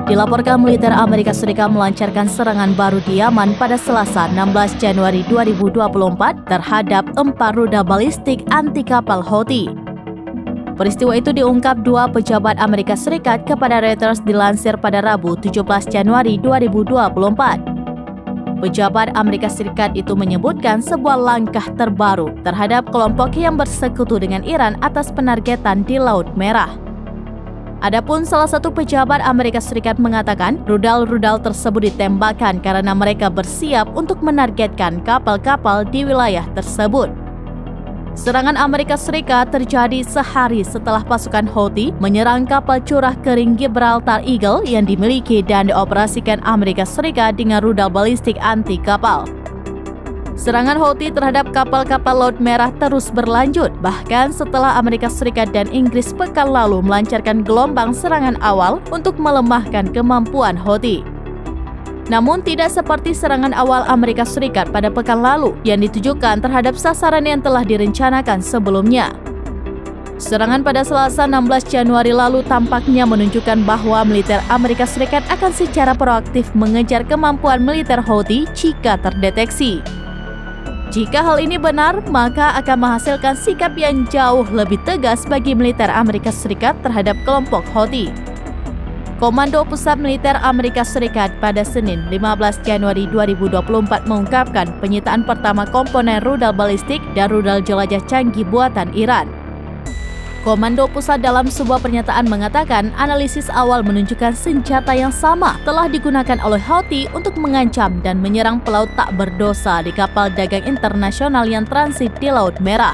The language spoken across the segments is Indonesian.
Dilaporkan militer Amerika Serikat melancarkan serangan baru di Yaman pada Selasa 16 Januari 2024 terhadap 4 rudal balistik anti kapal Houthi. Peristiwa itu diungkap dua pejabat Amerika Serikat kepada Reuters dilansir pada Rabu 17 Januari 2024. Pejabat Amerika Serikat itu menyebutkan sebuah langkah terbaru terhadap kelompok yang bersekutu dengan Iran atas penargetan di Laut Merah. Adapun salah satu pejabat Amerika Serikat mengatakan rudal-rudal tersebut ditembakkan karena mereka bersiap untuk menargetkan kapal-kapal di wilayah tersebut. Serangan Amerika Serikat terjadi sehari setelah pasukan Houthi menyerang kapal curah kering Gibraltar Eagle yang dimiliki dan dioperasikan Amerika Serikat dengan rudal balistik anti kapal. Serangan Houthi terhadap kapal-kapal Laut Merah terus berlanjut, bahkan setelah Amerika Serikat dan Inggris pekan lalu melancarkan gelombang serangan awal untuk melemahkan kemampuan Houthi. Namun tidak seperti serangan awal Amerika Serikat pada pekan lalu yang ditujukan terhadap sasaran yang telah direncanakan sebelumnya. Serangan pada Selasa 16 Januari lalu tampaknya menunjukkan bahwa militer Amerika Serikat akan secara proaktif mengejar kemampuan militer Houthi jika terdeteksi. Jika hal ini benar, maka akan menghasilkan sikap yang jauh lebih tegas bagi militer Amerika Serikat terhadap kelompok Houthi. Komando Pusat Militer Amerika Serikat pada Senin 15 Januari 2024 mengungkapkan penyitaan pertama komponen rudal balistik dan rudal jelajah canggih buatan Iran. Komando Pusat dalam sebuah pernyataan mengatakan analisis awal menunjukkan senjata yang sama telah digunakan oleh Houthi untuk mengancam dan menyerang pelaut tak berdosa di kapal dagang internasional yang transit di Laut Merah.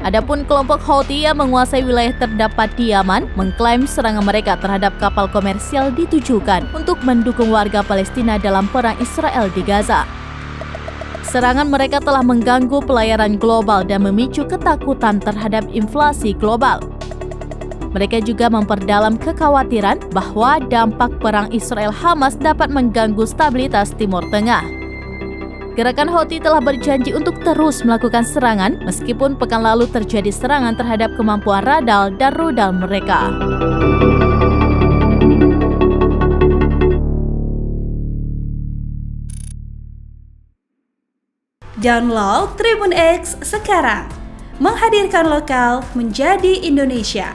Adapun kelompok Houthi yang menguasai wilayah terdapat di Yaman mengklaim serangan mereka terhadap kapal komersial ditujukan untuk mendukung warga Palestina dalam perang Israel di Gaza. Serangan mereka telah mengganggu pelayaran global dan memicu ketakutan terhadap inflasi global. Mereka juga memperdalam kekhawatiran bahwa dampak perang Israel-Hamas dapat mengganggu stabilitas Timur Tengah. Gerakan Houthi telah berjanji untuk terus melakukan serangan meskipun pekan lalu terjadi serangan terhadap kemampuan radar dan rudal mereka. Download Tribun X sekarang, menghadirkan lokal menjadi Indonesia.